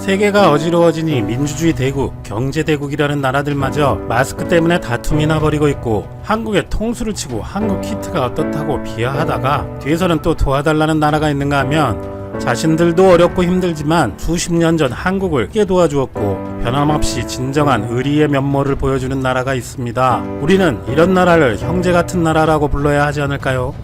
세계가 어지러워지니 민주주의 대국, 경제 대국이라는 나라들마저 마스크 때문에 다툼이 나버리고 있고, 한국에 통수를 치고 한국 키트가 어떻다고 비하하다가 뒤에서는 또 도와달라는 나라가 있는가 하면, 자신들도 어렵고 힘들지만 수십 년 전 한국을 크게 도와주었고 변함없이 진정한 의리의 면모를 보여주는 나라가 있습니다. 우리는 이런 나라를 형제 같은 나라라고 불러야 하지 않을까요?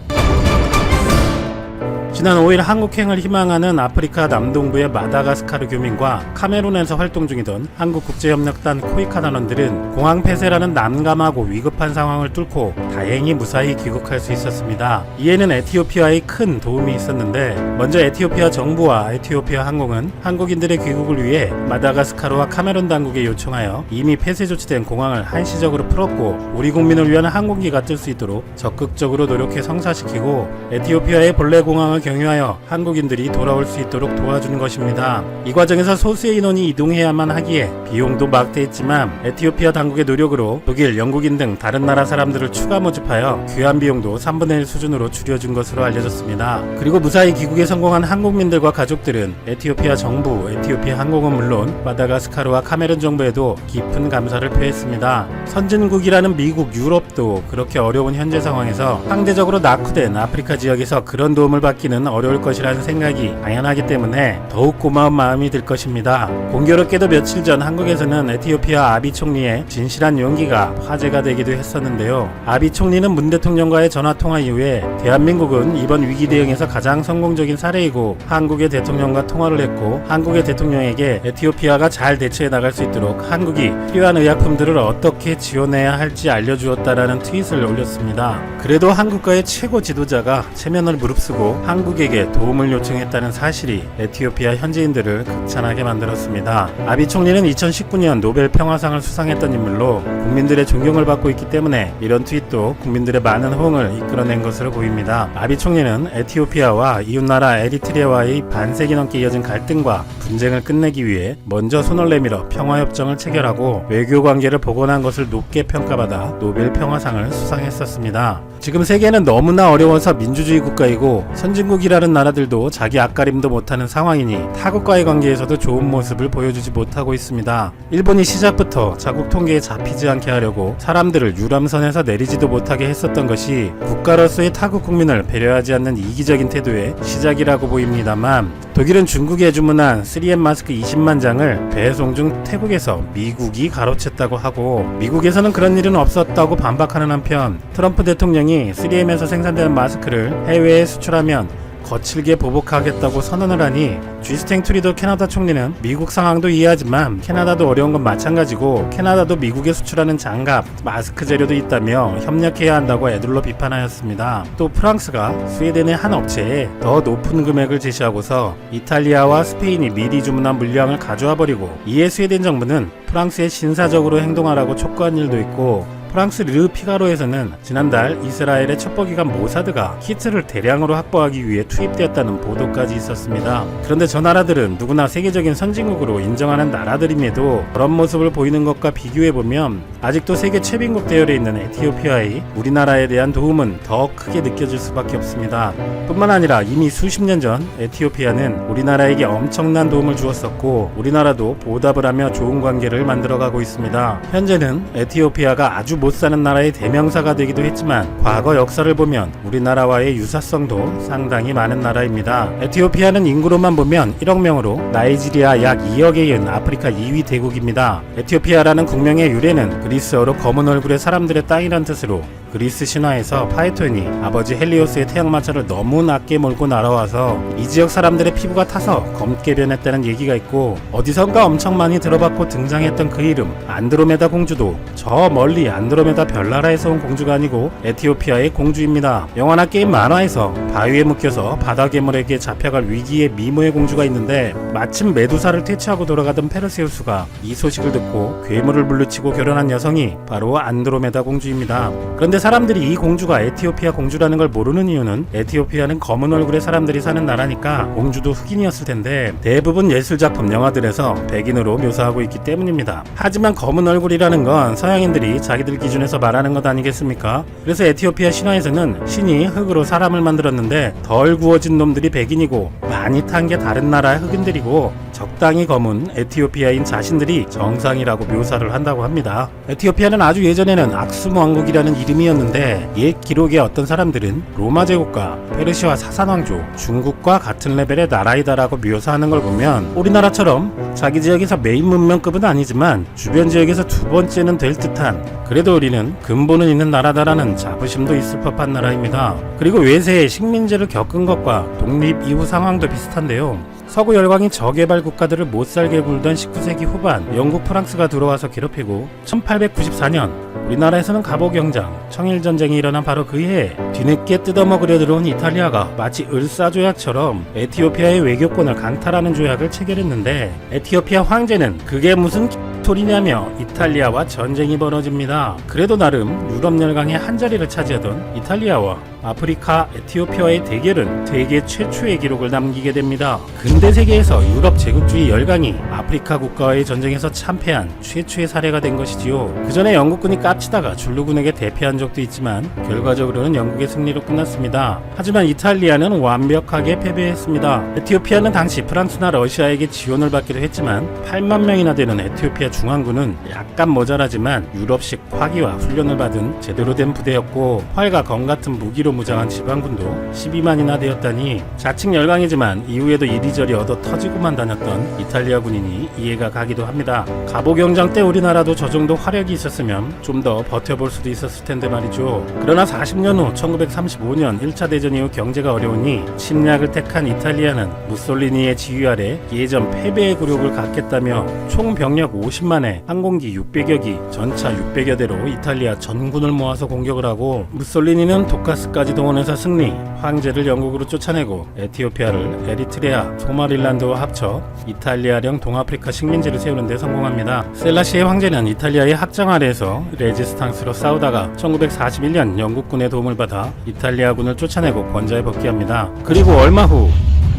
지난 5일 한국행을 희망하는 아프리카 남동부의 마다가스카르 교민과 카메룬에서 활동 중이던 한국국제협력단 코이카 단원들은 공항 폐쇄라는 난감하고 위급한 상황을 뚫고 다행히 무사히 귀국할 수 있었습니다. 이에는 에티오피아의 큰 도움이 있었는데, 먼저 에티오피아 정부와 에티오피아 항공은 한국인들의 귀국을 위해 마다가스카르와 카메룬 당국에 요청하여 이미 폐쇄 조치된 공항을 한시적으로 풀었고, 우리 국민을 위한 항공기가 뜰 수 있도록 적극적으로 노력해 성사시키고 에티오피아의 본래 공항을 경유하여 한국인들이 돌아올 수 있도록 도와주는 것입니다. 이 과정에서 소수의 인원이 이동해야만 하기에 비용도 막대했지만 에티오피아 당국의 노력으로 독일, 영국인 등 다른 나라 사람들을 추가 모집하여 귀환 비용도 3분의 1 수준으로 줄여준 것으로 알려졌습니다. 그리고 무사히 귀국에 성공한 한국민들과 가족들은 에티오피아 정부, 에티오피아 항공은 물론 마다가스카르와 카메룬 정부에도 깊은 감사를 표했습니다. 선진국이라는 미국, 유럽도 그렇게 어려운 현재 상황에서 상대적으로 낙후된 아프리카 지역에서 그런 도움을 받기는 어려울 것이라는 생각이 당연하기 때문에 더욱 고마운 마음이 들 것입니다. 공교롭게도 며칠 전 한국에서는 에티오피아 아비 총리의 진실한 용기가 화제가 되기도 했었는데요. 아비 총리는 문 대통령과의 전화통화 이후에 대한민국은 이번 위기 대응에서 가장 성공적인 사례이고, 한국의 대통령과 통화를 했고 한국의 대통령에게 에티오피아가 잘 대처해 나갈 수 있도록 한국이 필요한 의약품들을 어떻게 지원해야 할지 알려주었다라는 트윗을 올렸습니다. 그래도 한국과의 최고 지도자가 체면을 무릅쓰고 한국에게 도움을 요청했다는 사실이 에티오피아 현지인들을 극찬하게 만들었습니다. 아비 총리는 2019년 노벨 평화상을 수상했던 인물로 국민들의 존경을 받고 있기 때문에 이런 트윗도 국민들의 많은 호응을 이끌어낸 것으로 보입니다. 아비 총리는 에티오피아와 이웃나라 에리트리아와의 반세기 넘게 이어진 갈등과 분쟁을 끝내기 위해 먼저 손을 내밀어 평화협정을 체결하고 외교관계를 복원한 것을 높게 평가받아 노벨 평화상을 수상했었습니다. 지금 세계는 너무나 어려워서 민주주의 국가이고 선진국이라는 나라들도 자기 앞가림도 못하는 상황이니 타국과의 관계에서도 좋은 모습을 보여주지 못하고 있습니다. 일본이 시작부터 자국 통계에 잡히지 않게 하려고 사람들을 유람선에서 내리지도 못하게 했었던 것이 국가로서의 타국 국민을 배려하지 않는 이기적인 태도의 시작이라고 보입니다만, 독일은 중국에 주문한 3M 마스크 20만 장을 배송 중 태국에서 미국이 가로챘다고 하고, 미국에서는 그런 일은 없었다고 반박하는 한편 트럼프 대통령이 3M에서 생산되는 마스크를 해외에 수출하면 거칠게 보복하겠다고 선언을 하니, 주스틴 트루도 캐나다 총리는 미국 상황도 이해하지만 캐나다도 어려운 건 마찬가지고 캐나다도 미국에 수출하는 장갑, 마스크 재료도 있다며 협력해야 한다고 애둘러 비판하였습니다. 또 프랑스가 스웨덴의 한 업체에 더 높은 금액을 제시하고서 이탈리아와 스페인이 미리 주문한 물량을 가져와 버리고, 이에 스웨덴 정부는 프랑스에 신사적으로 행동하라고 촉구한 일도 있고, 프랑스 르 피가로에서는 지난달 이스라엘의 첩보기관 모사드가 키트를 대량으로 확보하기 위해 투입되었다는 보도까지 있었습니다. 그런데 저 나라들은 누구나 세계적인 선진국으로 인정하는 나라들임에도 그런 모습을 보이는 것과 비교해보면 아직도 세계 최빈국 대열에 있는 에티오피아의 우리나라에 대한 도움은 더 크게 느껴질 수밖에 없습니다. 뿐만 아니라 이미 수십 년 전 에티오피아는 우리나라에게 엄청난 도움을 주었었고, 우리나라도 보답을 하며 좋은 관계를 만들어가고 있습니다. 현재는 에티오피아가 아주 못 사는 나라의 대명사가 되기도 했지만 과거 역사를 보면 우리나라와의 유사성도 상당히 많은 나라입니다. 에티오피아는 인구로만 보면 1억 명으로 나이지리아 약 2억에 이은 아프리카 2위 대국입니다. 에티오피아라는 국명의 유래는 그리스어로 검은 얼굴의 사람들의 땅이란 뜻으로, 그리스 신화에서 파이톤이 아버지 헬리오스의 태양마차를 너무 낮게 몰고 날아와서 이 지역 사람들의 피부가 타서 검게 변했다는 얘기가 있고, 어디선가 엄청 많이 들어봤고 등장했던 그 이름 안드로메다 공주도 저 멀리 안드로메다 별나라에서 온 공주가 아니고 에티오피아의 공주입니다. 영화나 게임 만화에서 바위에 묶여서 바다 괴물에게 잡혀갈 위기의 미모의 공주가 있는데, 마침 메두사를 퇴치하고 돌아가던 페르세우스가 이 소식을 듣고 괴물을 물리치고 결혼한 여성이 바로 안드로메다 공주입니다. 그런데 사람들이 이 공주가 에티오피아 공주라는 걸 모르는 이유는 에티오피아는 검은 얼굴의 사람들이 사는 나라니까 공주도 흑인이었을 텐데 대부분 예술작품 영화들에서 백인으로 묘사하고 있기 때문입니다. 하지만 검은 얼굴이라는 건 서양인들이 자기들 기준에서 말하는 것 아니겠습니까? 그래서 에티오피아 신화에서는 신이 흙으로 사람을 만들었는데 덜 구워진 놈들이 백인이고 많이 탄 게 다른 나라의 흑인들이고 적당히 검은 에티오피아인 자신들이 정상이라고 묘사를 한다고 합니다. 에티오피아는 아주 예전에는 악숨 왕국이라는 이름이었는데 옛 기록의 어떤 사람들은 로마 제국과 페르시아 사산왕조, 중국과 같은 레벨의 나라이다라고 묘사하는 걸 보면 우리나라처럼 자기 지역에서 메인 문명급은 아니지만 주변 지역에서 두 번째는 될 듯한, 그래도 우리는 근본은 있는 나라다라는 자부심도 있을 법한 나라입니다. 그리고 외세의 식민지를 겪은 것과 독립 이후 상황도 비슷한데요. 서구 열강이 저개발 국가들을 못살게 굴던 19세기 후반 영국 프랑스가 들어와서 괴롭히고 1894년 우리나라에서는 갑오경장, 청일전쟁이 일어난 바로 그 해에 뒤늦게 뜯어먹으려 들어온 이탈리아가 마치 을사조약처럼 에티오피아의 외교권을 강탈하는 조약을 체결했는데 에티오피아 황제는 그게 무슨 소리냐며 이탈리아와 전쟁이 벌어집니다. 그래도 나름 유럽 열강의 한자리를 차지하던 이탈리아와 아프리카 에티오피아의 대결은 세계 최초의 기록을 남기게 됩니다. 근대 세계에서 유럽 제국주의 열강이 아프리카 국가와의 전쟁에서 참패한 최초의 사례가 된 것이지요. 그 전에 영국군이 깝치다가 줄루군에게 대패한 적도 있지만 결과적으로는 영국의 승리로 끝났습니다. 하지만 이탈리아는 완벽하게 패배했습니다. 에티오피아는 당시 프랑스나 러시아에게 지원을 받기도 했지만 8만 명이나 되는 에티오피아 중앙군은 약간 모자라지만 유럽식 화기와 훈련을 받은 제대로 된 부대였고 활과 검 같은 무기로 무장한 지방군도 12만이나 되었다니 자칭 열강이지만 이후에도 이리저리 얻어 터지고만 다녔던 이탈리아 군인이 이해가 가기도 합니다. 갑오경장 때 우리나라도 저 정도 화력이 있었으면 좀 더 버텨볼 수도 있었을 텐데 말이죠. 그러나 40년 후 1935년 1차 대전 이후 경제가 어려우니 침략을 택한 이탈리아는 무솔리니의 지휘 아래 예전 패배의 굴욕을 갖겠다며 총 병력 50만에 항공기 600여 기, 전차 600여 대로 이탈리아 전군을 모아서 공격을 하고 무솔리니는 독가스까지 동원해서 승리, 황제를 영국으로 쫓아내고 에티오피아를 에리트레아, 소말릴란드와 합쳐 이탈리아령 동아프리카 식민지를 세우는 데 성공합니다. 셀라시의 황제는 이탈리아의 학장 아래에서 레지스탕스로 싸우다가 1941년 영국군의 도움을 받아 이탈리아군을 쫓아내고 권좌에 복귀합니다. 그리고 얼마 후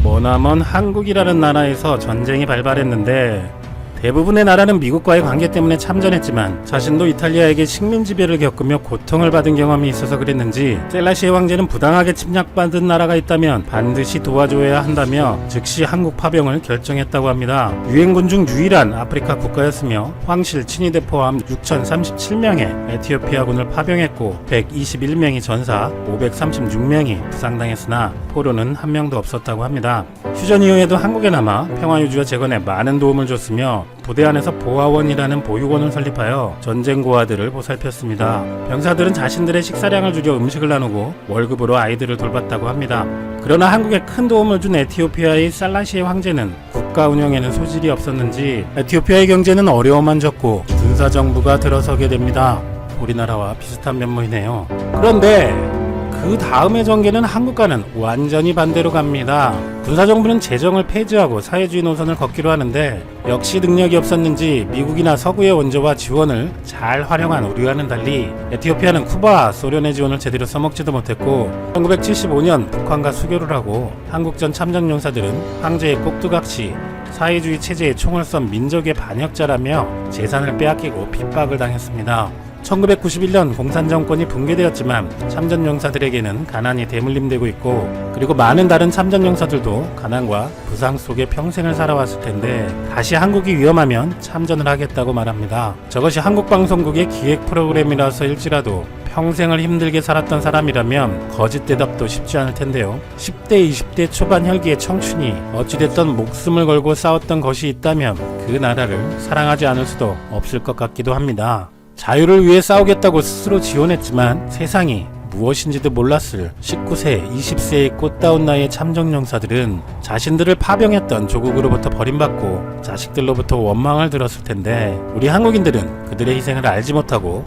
머나먼 한국이라는 나라에서 전쟁이 발발했는데 대부분의 나라는 미국과의 관계 때문에 참전했지만 자신도 이탈리아에게 식민 지배를 겪으며 고통을 받은 경험이 있어서 그랬는지 셀라시의 황제는 부당하게 침략받은 나라가 있다면 반드시 도와줘야 한다며 즉시 한국 파병을 결정했다고 합니다. 유엔군 중 유일한 아프리카 국가였으며 황실 친위대 포함 6,037명의 에티오피아군을 파병했고 121명이 전사, 536명이 부상당했으나 포로는 한 명도 없었다고 합니다. 휴전 이후에도 한국에 남아 평화유지와 재건에 많은 도움을 줬으며 부대 안에서 보아원이라는 보육원을 설립하여 전쟁 고아들을 보살폈습니다. 병사들은 자신들의 식사량을 줄여 음식을 나누고 월급으로 아이들을 돌봤다고 합니다. 그러나 한국에 큰 도움을 준 에티오피아의 살라시의 황제는 국가 운영에는 소질이 없었는지 에티오피아의 경제는 어려워만 졌고 군사정부가 들어서게 됩니다. 우리나라와 비슷한 면모이네요. 그런데 그 다음의 전개는 한국과는 완전히 반대로 갑니다. 군사정부는 재정을 폐지하고 사회주의 노선을 걷기로 하는데 역시 능력이 없었는지 미국이나 서구의 원조와 지원을 잘 활용한 우리와는 달리 에티오피아는 쿠바와 소련의 지원을 제대로 써먹지도 못했고 1975년 북한과 수교를 하고 한국전 참전용사들은 황제의 꼭두각시, 사회주의 체제에 총을 쏜 민족의 반역자라며 재산을 빼앗기고 핍박을 당했습니다. 1991년 공산정권이 붕괴되었지만 참전용사들에게는 가난이 대물림되고 있고 그리고 많은 다른 참전용사들도 가난과 부상 속에 평생을 살아왔을 텐데 다시 한국이 위험하면 참전을 하겠다고 말합니다. 저것이 한국방송국의 기획 프로그램이라서일지라도 평생을 힘들게 살았던 사람이라면 거짓 대답도 쉽지 않을 텐데요. 10대, 20대 초반 혈기의 청춘이 어찌됐던 목숨을 걸고 싸웠던 것이 있다면 그 나라를 사랑하지 않을 수도 없을 것 같기도 합니다. 자유를 위해 싸우겠다고 스스로 지원했지만 세상이 무엇인지도 몰랐을 19세, 20세의 꽃다운 나이의 참전용사들은 자신들을 파병했던 조국으로부터 버림받고 자식들로부터 원망을 들었을 텐데 우리 한국인들은 그들의 희생을 알지 못하고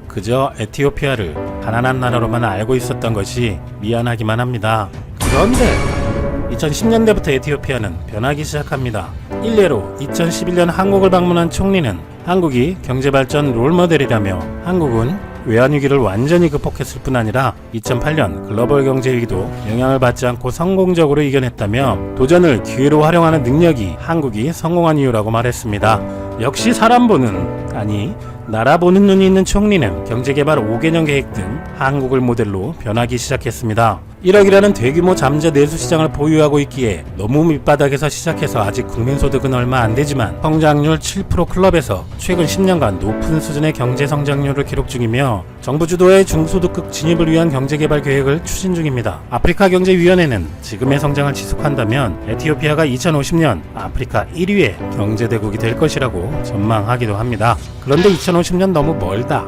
그저 에티오피아를 가난한 나라로만 알고 있었던 것이 미안하기만 합니다. 그런데 2010년대부터 에티오피아는 변하기 시작합니다. 일례로 2011년 한국을 방문한 총리는 한국이 경제발전 롤모델이라며 한국은 외환위기를 완전히 극복했을 뿐 아니라 2008년 글로벌 경제위기도 영향을 받지 않고 성공적으로 이겨냈다며 도전을 기회로 활용하는 능력이 한국이 성공한 이유라고 말했습니다. 역시 사람 보는, 아니 나라 보는 눈이 있는 총리는 경제개발 5개년 계획 등 한국을 모델로 변하기 시작했습니다. 1억이라는 대규모 잠재 내수시장을 보유하고 있기에 너무 밑바닥에서 시작해서 아직 국민소득은 얼마 안 되지만 성장률 7% 클럽에서 최근 10년간 높은 수준의 경제 성장률을 기록 중이며 정부 주도의 중소득급 진입을 위한 경제개발 계획을 추진 중입니다. 아프리카 경제위원회는 지금의 성장을 지속한다면 에티오피아가 2050년 아프리카 1위의 경제대국이 될 것이라고 전망하기도 합니다. 그런데 2050년 너무 멀다.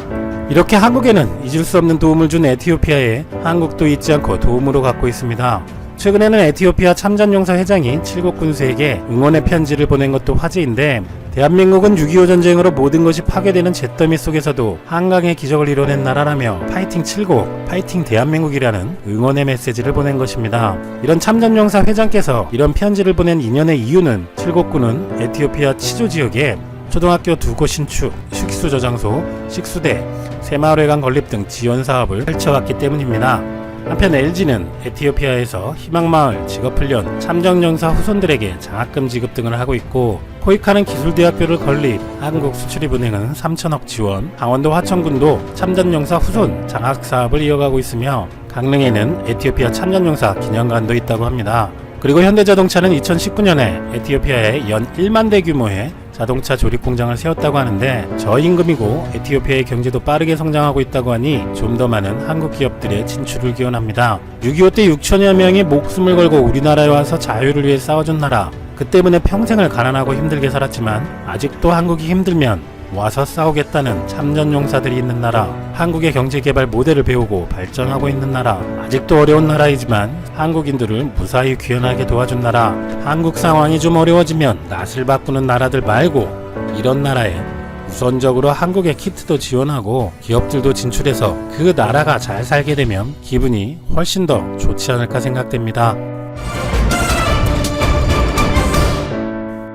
이렇게 한국에는 잊을 수 없는 도움을 준 에티오피아에 한국도 잊지 않고 도움으로 갖고 있습니다. 최근에는 에티오피아 참전용사 회장이 칠곡 군수에게 응원의 편지를 보낸 것도 화제인데, 대한민국은 6.25 전쟁으로 모든 것이 파괴되는 잿더미 속에서도 한강의 기적을 이뤄낸 나라라며 파이팅 칠곡, 파이팅 대한민국이라는 응원의 메시지를 보낸 것입니다. 이런 참전용사 회장께서 이런 편지를 보낸 인연의 이유는 칠곡군은 에티오피아 치조 지역에 초등학교 2곳 신축, 식수 저장소, 식수대, 새마을회관 건립 등 지원 사업을 펼쳐왔기 때문입니다. 한편 LG는 에티오피아에서 희망마을, 직업훈련, 참전용사 후손들에게 장학금 지급 등을 하고 있고, 코이카는 기술대학교를 건립, 한국수출입은행은 3천억 지원, 강원도 화천군도 참전용사 후손 장학사업을 이어가고 있으며, 강릉에는 에티오피아 참전용사 기념관도 있다고 합니다. 그리고 현대자동차는 2019년에 에티오피아에 연 1만 대 규모의 자동차 조립 공장을 세웠다고 하는데, 저임금이고 에티오피아의 경제도 빠르게 성장하고 있다고 하니 좀 더 많은 한국 기업들의 진출을 기원합니다. 6.25 때 6천여 명이 목숨을 걸고 우리나라에 와서 자유를 위해 싸워준 나라, 그 때문에 평생을 가난하고 힘들게 살았지만 아직도 한국이 힘들면 와서 싸우겠다는 참전용사들이 있는 나라, 한국의 경제개발 모델을 배우고 발전하고 있는 나라, 아직도 어려운 나라이지만 한국인들을 무사히 귀환하게 도와준 나라, 한국 상황이 좀 어려워지면 낯을 바꾸는 나라들 말고 이런 나라에 우선적으로 한국의 키트도 지원하고 기업들도 진출해서 그 나라가 잘 살게 되면 기분이 훨씬 더 좋지 않을까 생각됩니다.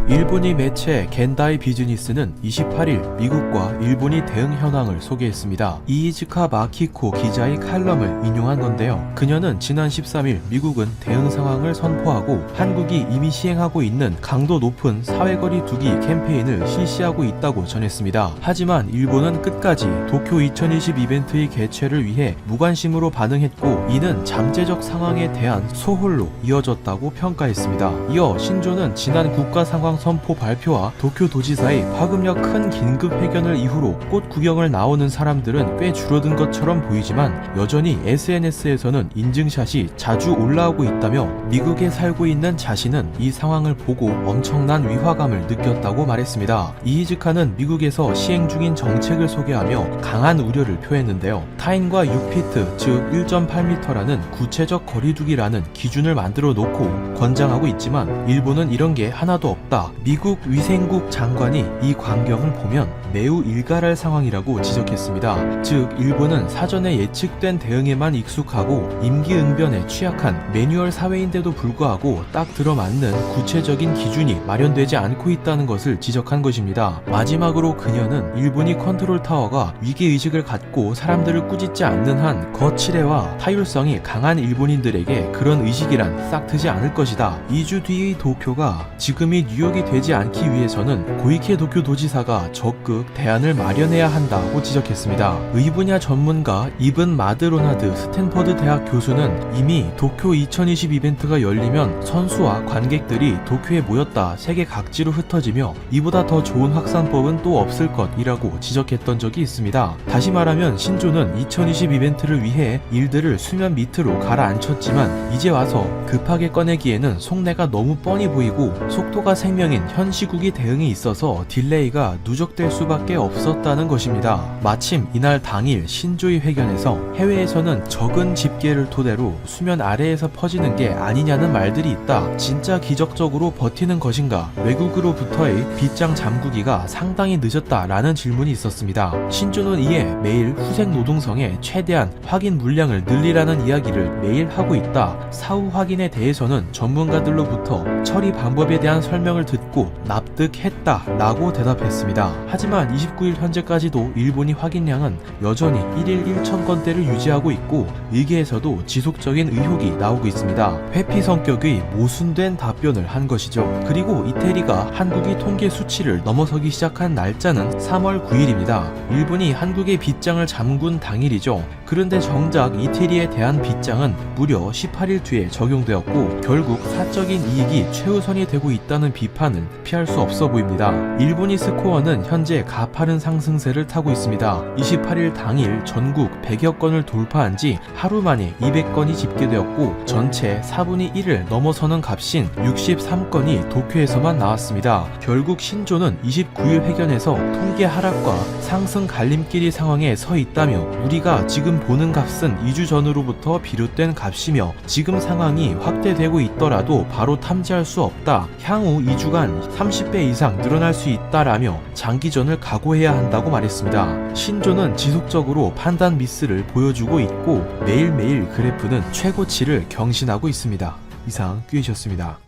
일본의 매체 겐다이 비즈니스는 28일 미국과 일본이 대응 현황을 소개했습니다. 이이즈카 마키코 기자의 칼럼을 인용한 건데요. 그녀는 지난 13일 미국은 대응 상황을 선포하고 한국이 이미 시행하고 있는 강도 높은 사회거리 두기 캠페인을 실시하고 있다고 전했습니다. 하지만 일본은 끝까지 도쿄 2020 이벤트의 개최를 위해 무관심으로 반응했고, 이는 잠재적 상황에 대한 소홀로 이어졌다고 평가했습니다. 이어 신조는 지난 국가 상황 선포 발표와 도쿄 도지사의 파급력 큰 긴급 회견을 이후로 꽃 구경을 나오는 사람들은 꽤 줄어든 것처럼 보이지만 여전히 SNS에서는 인증샷이 자주 올라오고 있다며, 미국에 살고 있는 자신은 이 상황을 보고 엄청난 위화감을 느꼈다고 말했습니다. 이이즈카는 미국에서 시행 중인 정책을 소개하며 강한 우려를 표했는데요. 타인과 6피트 즉 1.8m라는 구체적 거리두기라는 기준을 만들어 놓고 권장하고 있지만 일본은 이런 게 하나도 없다. 미국 위생국 장관이 이 광경을 보면 매우 일갈할 상황이라고 지적했습니다. 즉 일본은 사전에 예측된 대응에만 익숙하고 임기응변에 취약한 매뉴얼 사회인데도 불구하고 딱 들어맞는 구체적인 기준이 마련되지 않고 있다는 것을 지적한 것입니다. 마지막으로 그녀는 일본이 컨트롤 타워가 위기의식을 갖고 사람들을 꾸짖지 않는 한 거칠애와 타율성이 강한 일본인들에게 그런 의식이란 싹트지 않을 것이다. 2주 뒤의 도쿄가 지금의 뉴욕이 되지 않기 위해서는 고이케 도쿄 도지사가 적극 대안을 마련해야 한다고 지적했습니다. 의분야 전문가 이븐 마드로나드 스탠퍼드 대학 교수는 이미 도쿄 2020 이벤트가 열리면 선수와 관객들이 도쿄에 모였다 세계 각지로 흩어지며 이보다 더 좋은 확산법은 또 없을 것이라고 지적했던 적이 있습니다. 다시 말하면 신조는 2020 이벤트를 위해 일들을 수면 밑으로 가라앉혔지만 이제 와서 급하게 꺼내기에는 속내가 너무 뻔히 보이고 속도가 생명인 현 시국이 대응에 있어서 딜레이가 누적될 수밖에 없었다는 것입니다. 마침 이날 당일 신조의 회견에서 해외에서는 적은 집계를 토대로 수면 아래에서 퍼지는 게 아니냐는 말들이 있다. 진짜 기적적으로 버티는 것인가? 외국으로부터의 빗장 잠그기가 상당히 늦었다라는 질문이 있었습니다. 신조는 이에 매일 후생 노동성에 최대한 확인 물량을 늘리라는 이야기를 매일 하고 있다. 사후 확인에 대해서는 전문가들로부터 처리 방법에 대한 설명을 듣 듣고 납득했다라고 대답했습니다. 하지만 29일 현재까지도 일본이 확인량은 여전히 1일 1,000건대를 유지하고 있고 일개에서도 지속적인 의혹이 나오고 있습니다. 회피 성격의 모순된 답변을 한 것이죠. 그리고 이태리가 한국이 통계 수치를 넘어서기 시작한 날짜는 3월 9일입니다. 일본이 한국의 빗장을 잠근 당일이죠. 그런데 정작 이태리에 대한 빗장은 무려 18일 뒤에 적용되었고 결국 사적인 이익이 최우선이 되고 있다는 비판은 피할 수 없어 보입니다. 일본이 스코어는 현재 가파른 상승세를 타고 있습니다. 28일 당일 전국 100여 건을 돌파한 지 하루 만에 200건이 집계되었고 전체 4분의 1을 넘어서는 값인 63건이 도쿄에서만 나왔습니다. 결국 신조는 29일 회견에서 통계 하락과 상승 갈림길이 상황에 서 있다며 우리가 지금 보는 값은 2주 전으로부터 비롯된 값이며 지금 상황이 확대되고 있더라도 바로 탐지할 수 없다. 향후 2주간 30배 이상 늘어날 수 있다라며 장기전을 각오해야 한다고 말했습니다. 신조는 지속적으로 판단 미스를 보여주고 있고 매일매일 그래프는 최고치를 경신하고 있습니다. 이상 큐이셨습니다.